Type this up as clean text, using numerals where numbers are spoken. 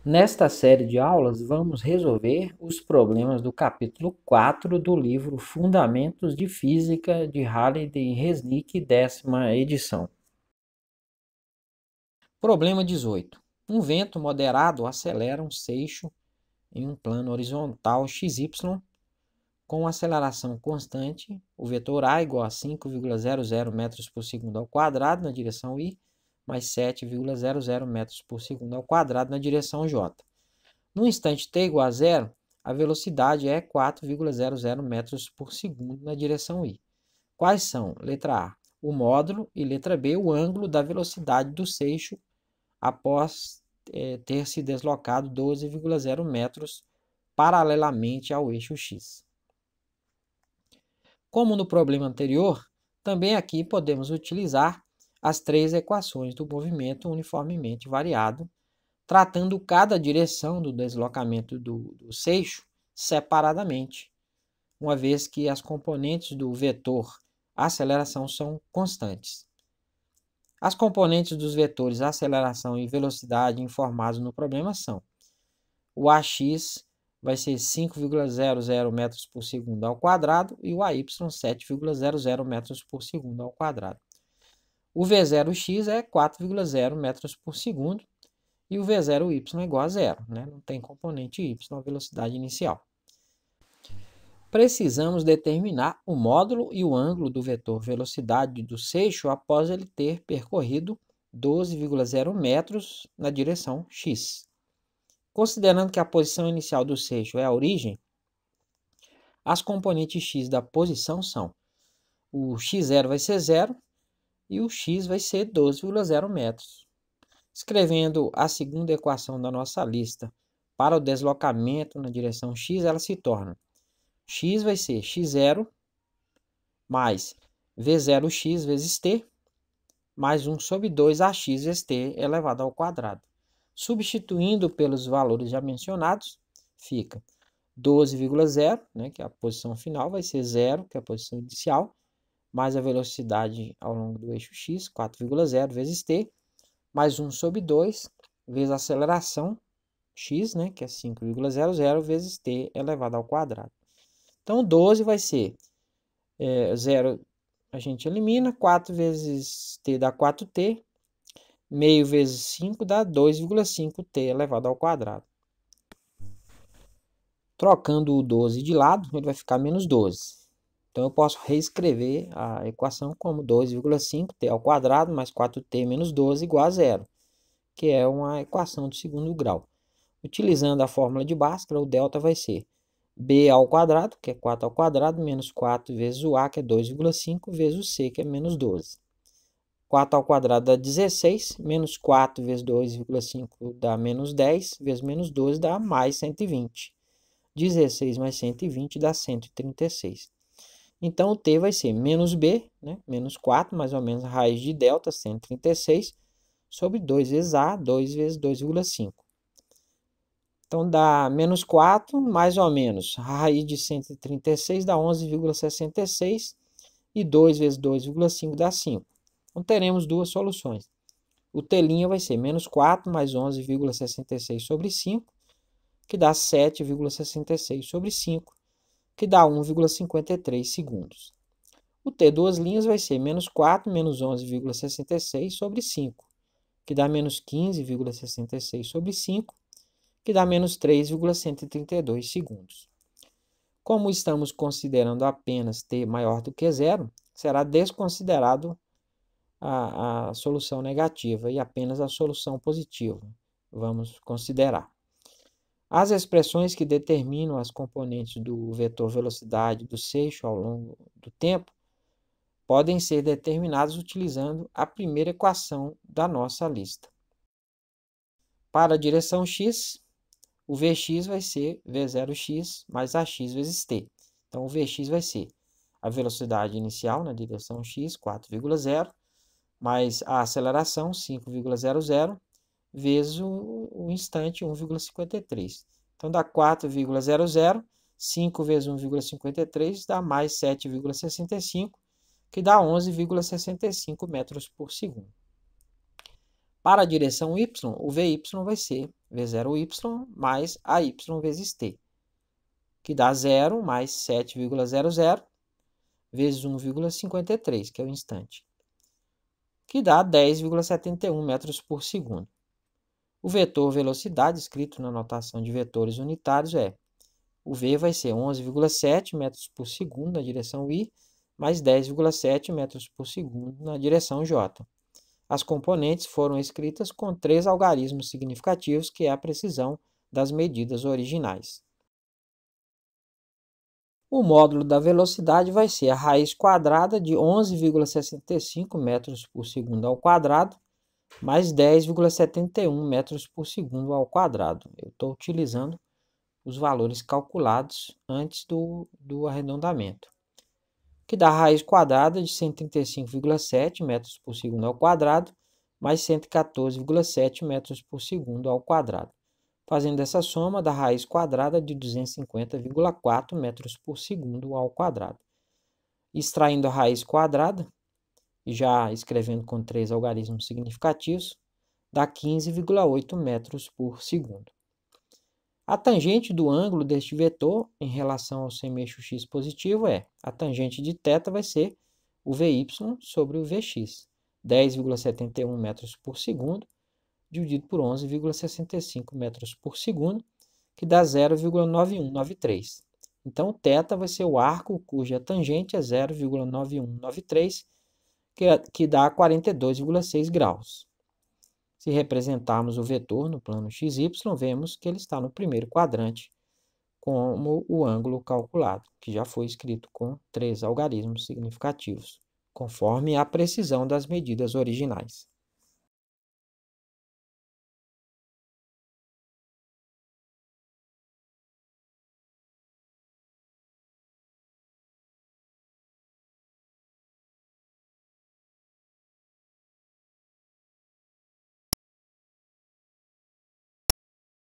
Nesta série de aulas, vamos resolver os problemas do capítulo 4 do livro Fundamentos de Física de Halliday e Resnick, 10ª edição. Problema 18. Um vento moderado acelera um seixo em um plano horizontal XY com aceleração constante, o vetor A igual a 5,00 metros por segundo ao quadrado na direção I, mais 7,00 metros por segundo ao quadrado na direção J. No instante t igual a zero, a velocidade é 4,00 metros por segundo na direção I. Quais são? Letra A, o módulo e letra B, o ângulo da velocidade do seixo após ter se deslocado 12,0 metros paralelamente ao eixo X. Como no problema anterior, também aqui podemos utilizar as três equações do movimento uniformemente variado, tratando cada direção do deslocamento do seixo separadamente, uma vez que as componentes do vetor aceleração são constantes. As componentes dos vetores aceleração e velocidade informados no problema são: o AX vai ser 5,00 metros por segundo ao quadrado e o AY 7,00 metros por segundo ao quadrado. O V0x é 4,0 metros por segundo e o V0y é igual a zero, né? Não tem componente y, a velocidade inicial. Precisamos determinar o módulo e o ângulo do vetor velocidade do seixo após ele ter percorrido 12,0 metros na direção x. Considerando que a posição inicial do seixo é a origem, as componentes x da posição são: o x0 vai ser 0 e o x vai ser 12,0 metros. Escrevendo a segunda equação da nossa lista para o deslocamento na direção x, ela se torna: x vai ser x0 mais v0x vezes t, mais 1 sobre 2 ax vezes t elevado ao quadrado. Substituindo pelos valores já mencionados, fica 12,0, né, que é a posição final, vai ser 0, que é a posição inicial, mais a velocidade ao longo do eixo x, 4,0 vezes t, mais 1 sobre 2, vezes a aceleração x, né, que é 5,00, vezes t elevado ao quadrado. Então, 12 vai ser 0, a gente elimina, 4 vezes t dá 4t, meio vezes 5 dá 2,5t elevado ao quadrado. Trocando o 12 de lado, ele vai ficar menos 12. Então, eu posso reescrever a equação como 2,5t ao quadrado mais 4t menos 12 igual a zero, que é uma equação do segundo grau. Utilizando a fórmula de Bhaskara, o delta vai ser b ao quadrado, que é 4 ao quadrado, menos 4 vezes o a, que é 2,5, vezes o c, que é menos 12. 4 ao quadrado dá 16, menos 4 vezes 2,5 dá menos 10, vezes menos 12 dá mais 120. 16 mais 120 dá 136. Então, o t vai ser menos b, né? Menos 4, mais ou menos a raiz de delta, 136, sobre 2 vezes a, 2 vezes 2,5. Então, dá menos 4, mais ou menos, a raiz de 136 dá 11,66 e 2 vezes 2,5 dá 5. Então, teremos duas soluções. O t' vai ser menos 4 mais 11,66 sobre 5, que dá 7,66 sobre 5, que dá 1,53 segundos. O t duas linhas vai ser menos 4 menos 11,66 sobre 5, que dá menos 15,66 sobre 5, que dá menos 3,132 segundos. Como estamos considerando apenas t maior do que zero, será desconsiderado a solução negativa e apenas a solução positiva. Vamos considerar. As expressões que determinam as componentes do vetor velocidade do seixo ao longo do tempo podem ser determinadas utilizando a primeira equação da nossa lista. Para a direção x, o Vx vai ser V0x mais AX vezes t. Então, o Vx vai ser a velocidade inicial na direção x, 4,0, mais a aceleração, 5,00, vezes o instante, 1,53. Então, dá 4,00, 5 vezes 1,53 dá mais 7,65, que dá 11,65 metros por segundo. Para a direção y, o Vy vai ser V0y mais AY vezes t, que dá 0 mais 7,00 vezes 1,53, que é o instante, que dá 10,71 metros por segundo. O vetor velocidade, escrito na notação de vetores unitários, o V vai ser 11,7 metros por segundo na direção I, mais 10,7 metros por segundo na direção J. As componentes foram escritas com 3 algarismos significativos, que é a precisão das medidas originais. O módulo da velocidade vai ser a raiz quadrada de 11,65 metros por segundo ao quadrado, mais 10,71 metros por segundo ao quadrado. Eu estou utilizando os valores calculados antes do arredondamento, que dá a raiz quadrada de 135,7 metros por segundo ao quadrado, mais 114,7 metros por segundo ao quadrado. Fazendo essa soma, dá a raiz quadrada de 250,4 metros por segundo ao quadrado. Extraindo a raiz quadrada, e já escrevendo com 3 algarismos significativos, dá 15,8 metros por segundo. A tangente do ângulo deste vetor em relação ao semeixo x positivo a tangente de θ vai ser o Vy sobre o Vx, 10,71 metros por segundo, dividido por 11,65 metros por segundo, que dá 0,9193. Então, θ vai ser o arco cuja tangente é 0,9193, que dá 42,6 graus. Se representarmos o vetor no plano XY, vemos que ele está no primeiro quadrante, como o ângulo calculado, que já foi escrito com 3 algarismos significativos, conforme a precisão das medidas originais.